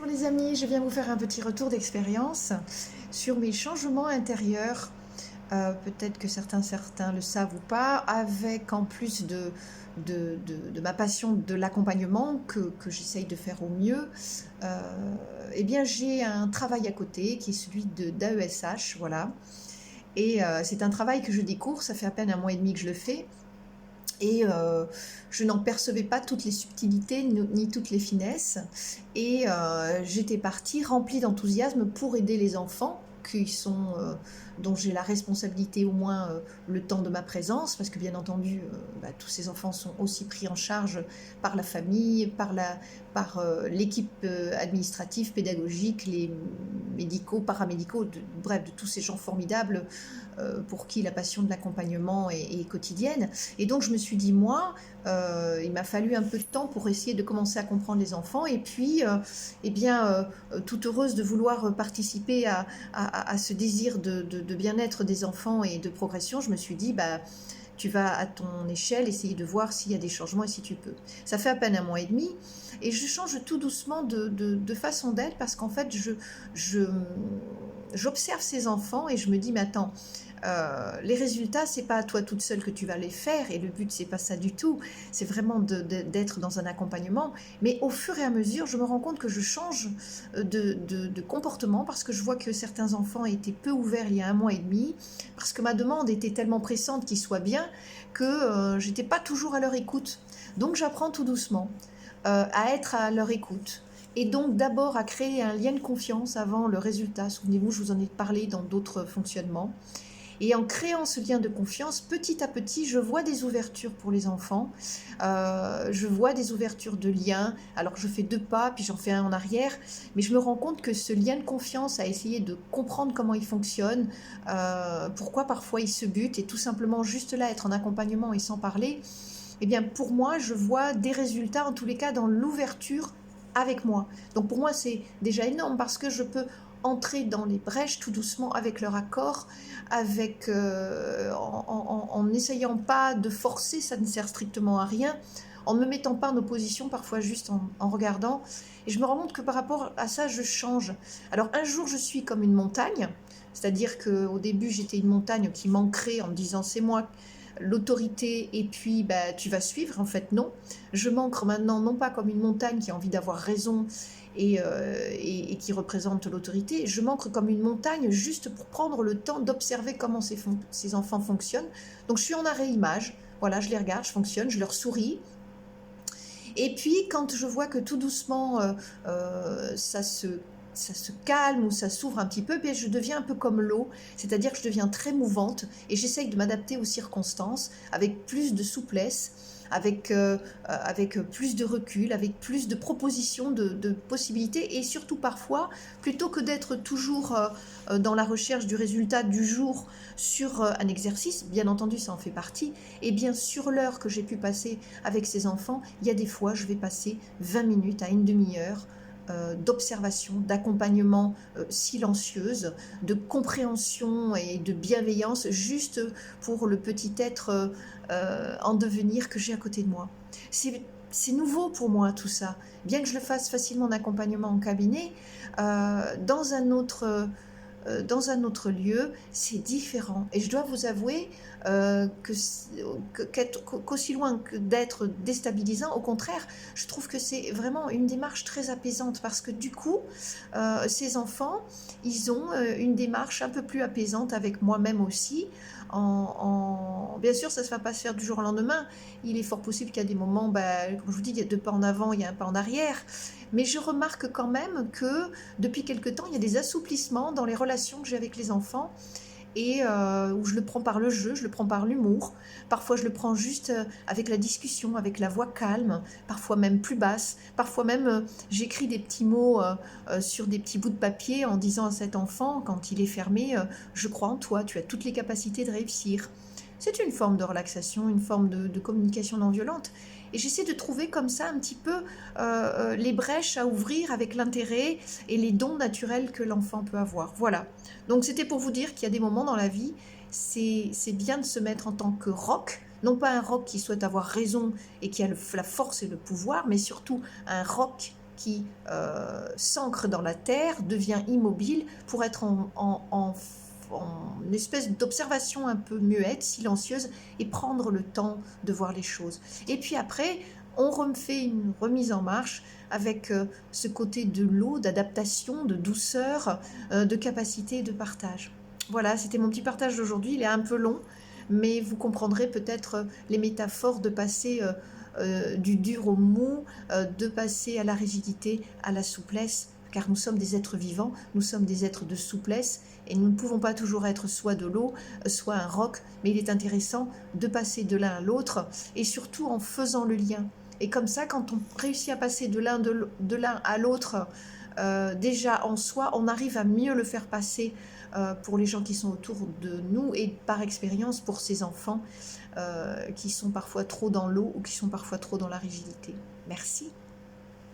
Bonjour les amis, je viens vous faire un petit retour d'expérience sur mes changements intérieurs. Peut-être que certains le savent ou pas, avec en plus de ma passion de l'accompagnement que j'essaye de faire au mieux, eh bien j'ai un travail à côté qui est celui d'AESH, voilà. Et c'est un travail que je découvre, ça fait à peine un mois et demi que je le fais. Et je n'en percevais pas toutes les subtilités ni toutes les finesses. Et j'étais partie remplie d'enthousiasme pour aider les enfants dont j'ai la responsabilité au moins le temps de ma présence, parce que bien entendu, tous ces enfants sont aussi pris en charge par la famille, par l'équipe administrative, pédagogique, les médicaux, paramédicaux, bref, de tous ces gens formidables pour qui la passion de l'accompagnement est quotidienne. Et donc je me suis dit, moi, il m'a fallu un peu de temps pour essayer de commencer à comprendre les enfants. Et puis, toute heureuse de vouloir participer à ce désir de bien-être des enfants et de progression, je me suis dit, tu vas à ton échelle essayer de voir s'il y a des changements et si tu peux. Ça fait à peine un mois et demi et je change tout doucement de façon d'être parce qu'en fait, j'observe ces enfants et je me dis, mais attends, les résultats, c'est pas à toi toute seule que tu vas les faire et le but c'est pas ça du tout, c'est vraiment d'être dans un accompagnement, mais au fur et à mesure je me rends compte que je change de comportement parce que je vois que certains enfants étaient peu ouverts il y a un mois et demi, parce que ma demande était tellement pressante qu'ils soient bien que j'étais pas toujours à leur écoute, donc j'apprends tout doucement à être à leur écoute. Et donc d'abord à créer un lien de confiance avant le résultat. Souvenez-vous, je vous en ai parlé dans d'autres fonctionnements. Et en créant ce lien de confiance, petit à petit, je vois des ouvertures pour les enfants. Je vois des ouvertures de liens. Alors je fais 2 pas, puis j'en fais un en arrière. Mais je me rends compte que ce lien de confiance, à essayer de comprendre comment il fonctionne, pourquoi parfois il se bute, et tout simplement juste là, être en accompagnement et sans parler, eh bien pour moi, je vois des résultats, en tous les cas, dans l'ouverture avec moi. Donc pour moi, c'est déjà énorme parce que je peux entrer dans les brèches tout doucement avec leur accord, en n'essayant pas de forcer, ça ne sert strictement à rien, en ne me mettant pas en opposition, parfois juste en regardant. Et je me rends compte que par rapport à ça, je change. Alors un jour, je suis comme une montagne, c'est-à-dire qu'au début, j'étais une montagne qui m'ancrait en me disant c'est moi l'autorité et puis tu vas suivre. En fait, non. Je m'ancre maintenant non pas comme une montagne qui a envie d'avoir raison et qui représente l'autorité, je m'ancre comme une montagne juste pour prendre le temps d'observer comment ces enfants fonctionnent. Donc je suis en arrêt-image, voilà, je les regarde, je fonctionne, je leur souris. Et puis quand je vois que tout doucement ça se calme ou ça s'ouvre un petit peu, je deviens un peu comme l'eau, c'est-à-dire que je deviens très mouvante et j'essaye de m'adapter aux circonstances avec plus de souplesse, avec plus de recul, avec plus de propositions, de possibilités, et surtout parfois, plutôt que d'être toujours dans la recherche du résultat du jour sur un exercice, bien entendu ça en fait partie, et bien sur l'heure que j'ai pu passer avec ces enfants, il y a des fois je vais passer 20 minutes à une demi-heure d'observation, d'accompagnement silencieuse, de compréhension et de bienveillance juste pour le petit être en devenir que j'ai à côté de moi. C'est nouveau pour moi tout ça, bien que je le fasse facilement en accompagnement en cabinet, dans un autre lieu, c'est différent. Et je dois vous avouer qu'aussi loin que d'être déstabilisant, au contraire, je trouve que c'est vraiment une démarche très apaisante parce que du coup, ces enfants, ils ont une démarche un peu plus apaisante avec moi-même aussi. Bien sûr, ça ne va pas se faire du jour au lendemain. Il est fort possible qu'il y a des moments, comme je vous dis, il y a 2 pas en avant, il y a un pas en arrière. Mais je remarque quand même que depuis quelque temps, il y a des assouplissements dans les relations que j'ai avec les enfants et où je le prends par le jeu, je le prends par l'humour. Parfois, je le prends juste avec la discussion, avec la voix calme, parfois même plus basse. Parfois même, j'écris des petits mots sur des petits bouts de papier en disant à cet enfant, quand il est fermé, je crois en toi, tu as toutes les capacités de réussir. C'est une forme de relaxation, une forme de communication non violente. Et j'essaie de trouver comme ça un petit peu les brèches à ouvrir avec l'intérêt et les dons naturels que l'enfant peut avoir. Voilà. Donc c'était pour vous dire qu'il y a des moments dans la vie, c'est bien de se mettre en tant que roc, non pas un roc qui souhaite avoir raison et qui a la force et le pouvoir, mais surtout un roc qui s'ancre dans la terre, devient immobile pour être en une espèce d'observation un peu muette, silencieuse, et prendre le temps de voir les choses. Et puis après, on refait une remise en marche avec ce côté de l'eau, d'adaptation, de douceur, de capacité et de partage. Voilà, c'était mon petit partage d'aujourd'hui. Il est un peu long, mais vous comprendrez peut-être les métaphores de passer du dur au mou, de passer à la rigidité, à la souplesse, car nous sommes des êtres vivants, nous sommes des êtres de souplesse, et nous ne pouvons pas toujours être soit de l'eau, soit un roc, mais il est intéressant de passer de l'un à l'autre, et surtout en faisant le lien. Et comme ça, quand on réussit à passer de l'un à l'autre, déjà en soi, on arrive à mieux le faire passer pour les gens qui sont autour de nous, et par expérience pour ces enfants qui sont parfois trop dans l'eau ou qui sont parfois trop dans la rigidité. Merci.